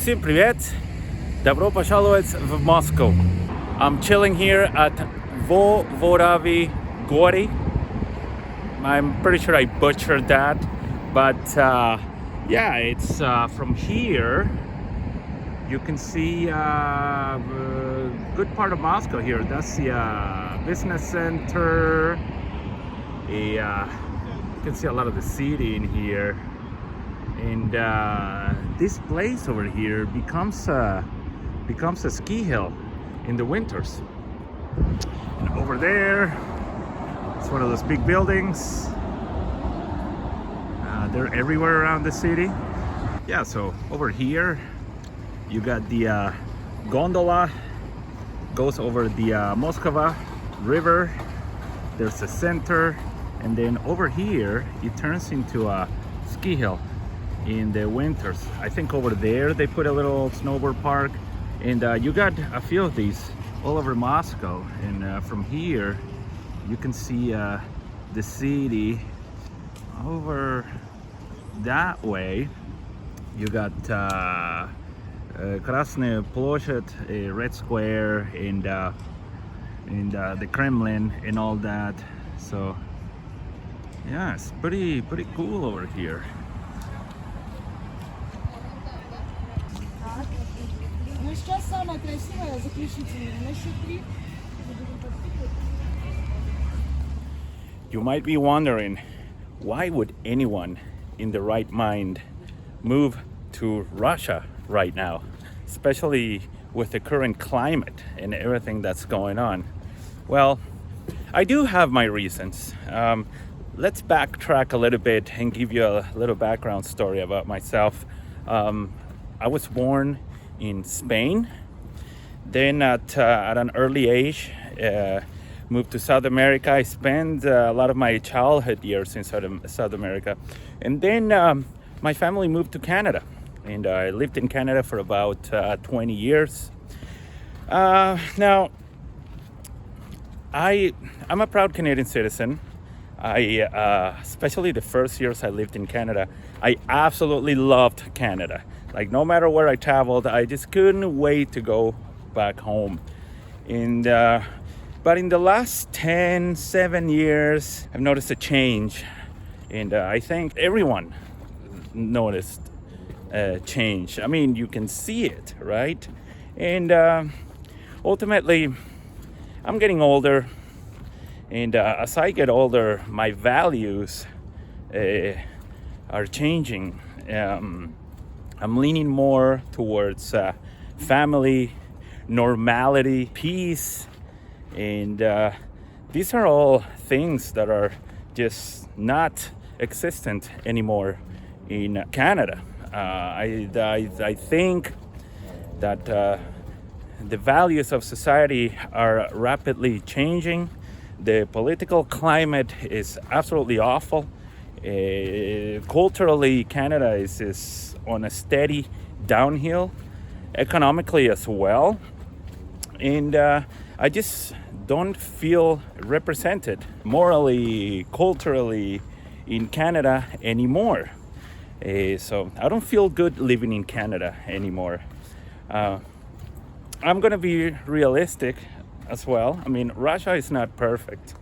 Всем привет! Добро пожаловать в Moscow. I'm chilling here at Vovoravi Gori. I'm pretty sure I butchered that, but yeah, it's from here. You can see a good part of Moscow here. That's the business center. You can see a lot of the city in here. And this place over here becomes a ski hill in the winters. And over there, it's one of those big buildings. They're everywhere around the city. Yeah, so over here, you got the gondola, goes over the Moskva River. There's a center, and then over here, it turns into a ski hill in the winters. I think over there they put a little snowboard park, and you got a few of these all over Moscow. And from here you can see the city. Over that way you got Krasnaya Ploshad, a Red Square, and the Kremlin and all that. So yeah, it's pretty cool over here. Ну, сейчас самое красивое, заключительное, на счет 3. You might be wondering, why would anyone in the right mind move to Russia right now, especially with the current climate and everything that's going on? Well, I do have my reasons. Let's backtrack a little bit and give you a little background story about myself. I was born in Spain. Then at an early age, moved to South America. I spent a lot of my childhood years in South America. And then my family moved to Canada. And I lived in Canada for about 20 years. Now, I'm a proud Canadian citizen. Especially the first years I lived in Canada, I absolutely loved Canada. Like, no matter where I traveled, I just couldn't wait to go back home. And but in the last 7 years, I've noticed a change. And I think everyone noticed a change. I mean, you can see it, right? And ultimately, I'm getting older. And as I get older, my values are changing. I'm leaning more towards family, normality, peace, and these are all things that are just not existent anymore in Canada. I think that the values of society are rapidly changing. The political climate is absolutely awful. Culturally, Canada is on a steady downhill, economically as well. And I just don't feel represented morally, culturally in Canada anymore. So I don't feel good living in Canada anymore. I'm gonna be realistic as well. I mean, Russia is not perfect.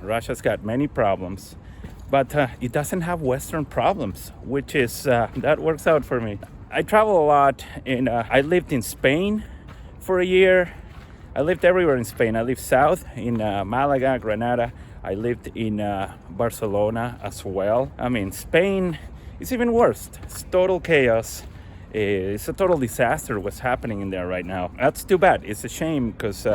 Russia's got many problems, but it doesn't have Western problems, which is, that works out for me. I travel a lot, and I lived in Spain for a year. I lived everywhere in Spain. I lived south in Malaga, Granada. I lived in Barcelona as well. I mean, Spain is even worse. It's total chaos. It's a total disaster what's happening in there right now. That's too bad. It's a shame, because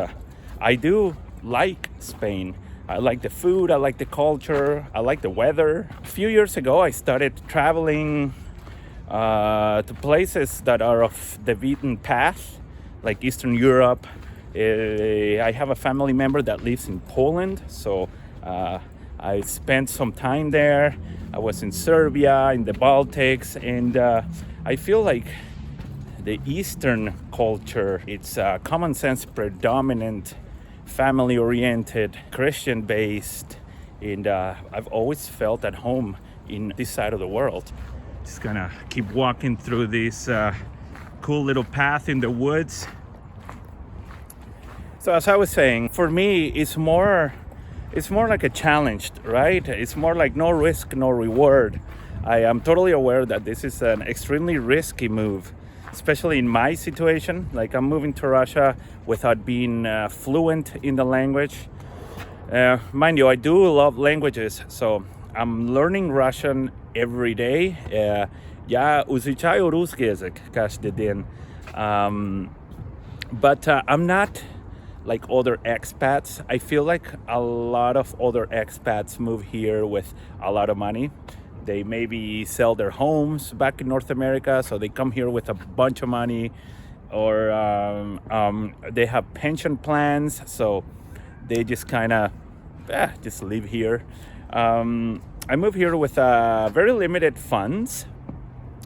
I do like Spain. I like the food, I like the culture, I like the weather. A few years ago, I started traveling to places that are off the beaten path, like Eastern Europe. I have a family member that lives in Poland, so I spent some time there. I was in Serbia, in the Baltics, and I feel like the Eastern culture, it's common sense predominant, family-oriented, Christian-based, and I've always felt at home in this side of the world. Just gonna keep walking through this cool little path in the woods. So as I was saying, for me, it's more like a challenge, right? It's more like no risk, no reward. I am totally aware that this is an extremely risky move, especially in my situation. Like, I'm moving to Russia without being fluent in the language. Mind you, I do love languages, so I'm learning Russian every day. Я изучаю русский язык каждый день. But I'm not like other expats. I feel like a lot of other expats move here with a lot of money. They maybe sell their homes back in North America, so they come here with a bunch of money, or they have pension plans, so they just kind of just live here. I moved here with very limited funds,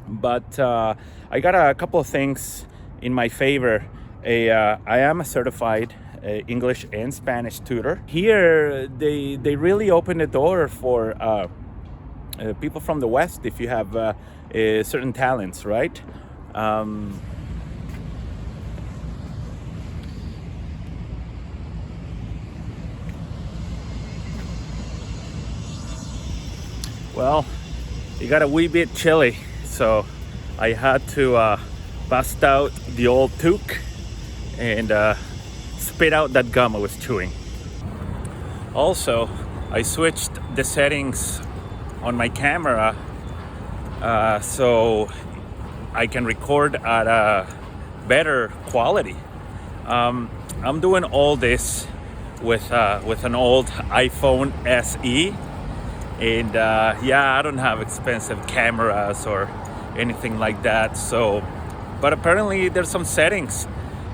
but I got a couple of things in my favor. I am a certified English and Spanish tutor. Here, they really open the door for people from the West if you have certain talents, right? Well, it got a wee bit chilly, so I had to bust out the old toque and spit out that gum I was chewing. Also, I switched the settings on my camera so I can record at a better quality. I'm doing all this with an old iPhone SE. And I don't have expensive cameras or anything like that. So, but apparently there's some settings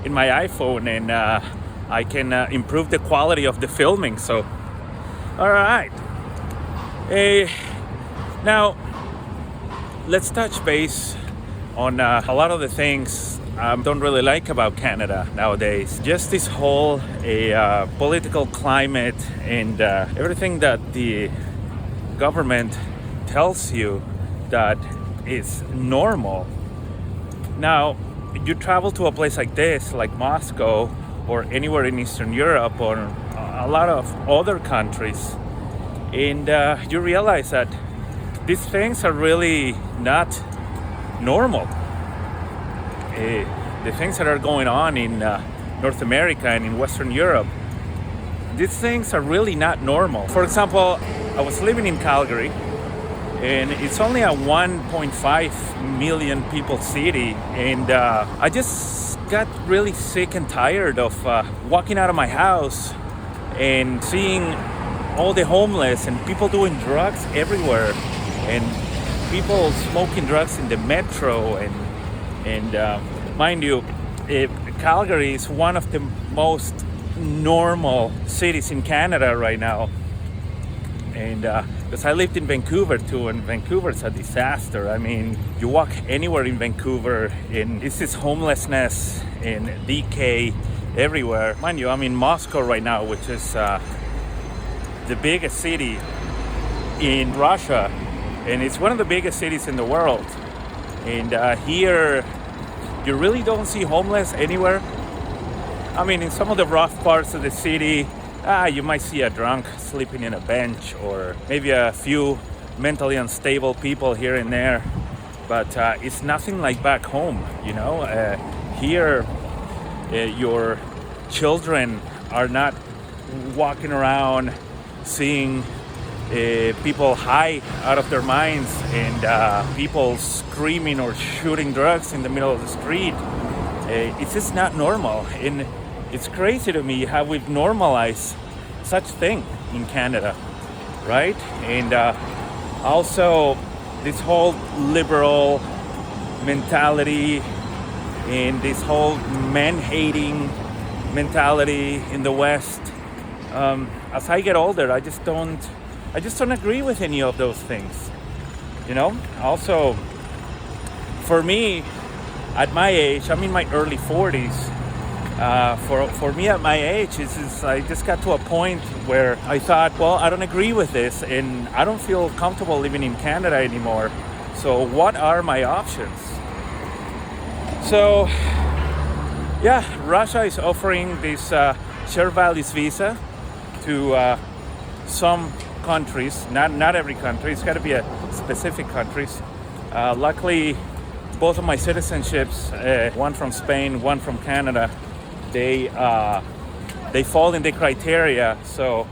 in my iPhone, and I can improve the quality of the filming. So, all right. Now, let's touch base on a lot of the things I don't really like about Canada nowadays. Just this whole political climate and everything that the government tells you that is normal. Now, you travel to a place like this, like Moscow, or anywhere in Eastern Europe, or a lot of other countries, and you realize that these things are really not normal. The things that are going on in North America and in Western Europe, these things are really not normal. For example, I was living in Calgary, and it's only a 1.5 million people city, and I just got really sick and tired of walking out of my house and seeing all the homeless and people doing drugs everywhere, and people smoking drugs in the metro, and mind you, Calgary is one of the most normal cities in Canada right now. And because I lived in Vancouver too, and Vancouver's a disaster. I mean, you walk anywhere in Vancouver and it's this homelessness and decay everywhere. Mind you, I'm in Moscow right now, which is the biggest city in Russia, and it's one of the biggest cities in the world. And here, you really don't see homeless anywhere. I mean, in some of the rough parts of the city, you might see a drunk sleeping in a bench, or maybe a few mentally unstable people here and there, but it's nothing like back home, you know. Here, your children are not walking around seeing people high out of their minds, and people screaming or shooting drugs in the middle of the street. It's just not normal, and it's crazy to me how we've normalized such thing in Canada, right? And also this whole liberal mentality and this whole man-hating mentality in the West. As I get older, I just don't agree with any of those things, you know. Also, for me, at my age, I'm in my early 40s. For me at my age, I just got to a point where I thought, well, I don't agree with this, and I don't feel comfortable living in Canada anymore. So what are my options? So yeah, Russia is offering this share values visa to some countries, not every country. It's got to be a specific countries. Luckily, both of my citizenships, one from Spain, one from Canada, they fall in the criteria. So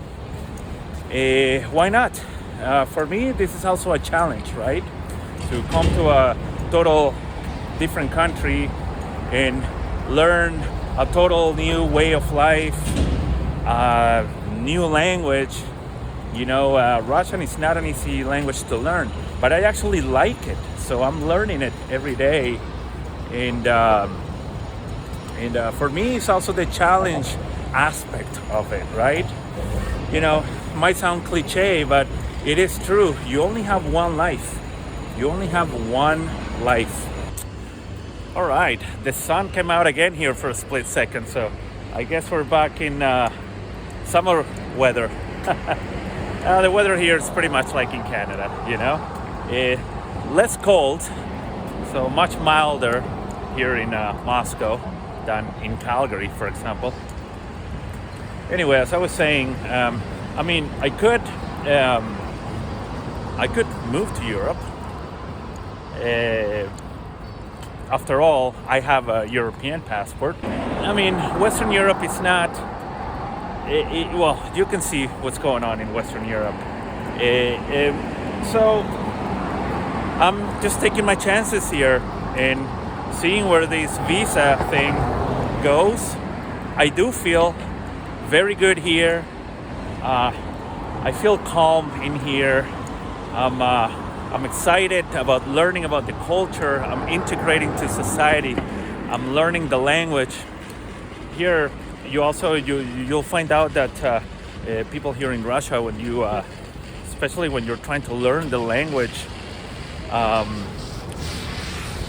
why not? For me, this is also a challenge, right? To come to a total different country and learn a total new way of life, new language. You know, Russian is not an easy language to learn, but I actually like it. So I'm learning it every day. And for me, it's also the challenge aspect of it, right? You know, might sound cliche, but it is true. You only have one life. You only have one life. All right, the sun came out again here for a split second, so I guess we're back in summer weather. The weather here is pretty much like in Canada, you know? Less cold, so much milder here in Moscow than in Calgary, for example. Anyway, as I was saying, I mean, I could move to Europe. After all, I have a European passport. I mean, Western Europe is not... well, you can see what's going on in Western Europe. So I'm just taking my chances here and seeing where this visa thing goes. I do feel very good here. I feel calm in here. I'm excited about learning about the culture. I'm integrating to society. I'm learning the language. Here, you'll find out that people here in Russia, when you, especially when you're trying to learn the language,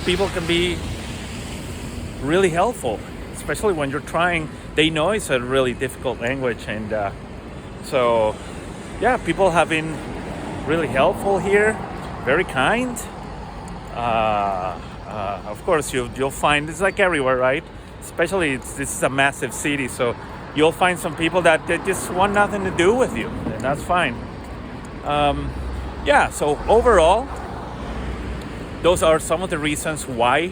people can be really helpful, especially when you're trying. They know it's a really difficult language, and so yeah, people have been really helpful here. Very kind. Of course, you'll find it's like everywhere, right? Especially this is a massive city, so you'll find some people that they just want nothing to do with you, and that's fine. Yeah. So overall, those are some of the reasons why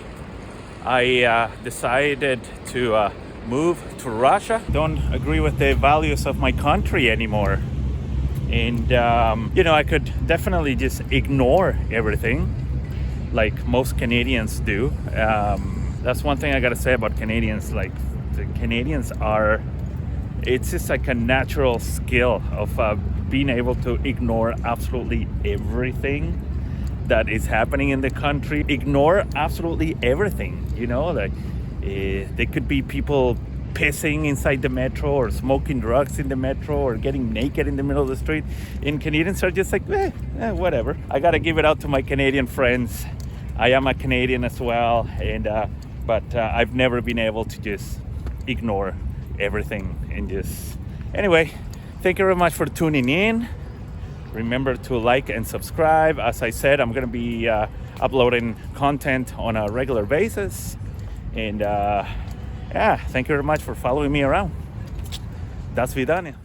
I decided to move to Russia. Don't agree with the values of my country anymore. And, you know, I could definitely just ignore everything like most Canadians do. That's one thing I gotta say about Canadians. Like, the Canadians it's just like a natural skill of being able to ignore absolutely everything that is happening in the country. Ignore absolutely everything, you know, like there could be people pissing inside the metro or smoking drugs in the metro or getting naked in the middle of the street. And Canadians are just like, whatever. I gotta give it out to my Canadian friends. I am a Canadian as well, and but I've never been able to just ignore everything and just... Anyway, thank you very much for tuning in. Remember to like and subscribe. As I said, I'm gonna be uploading content on a regular basis, and yeah, thank you very much for following me around. До свидания.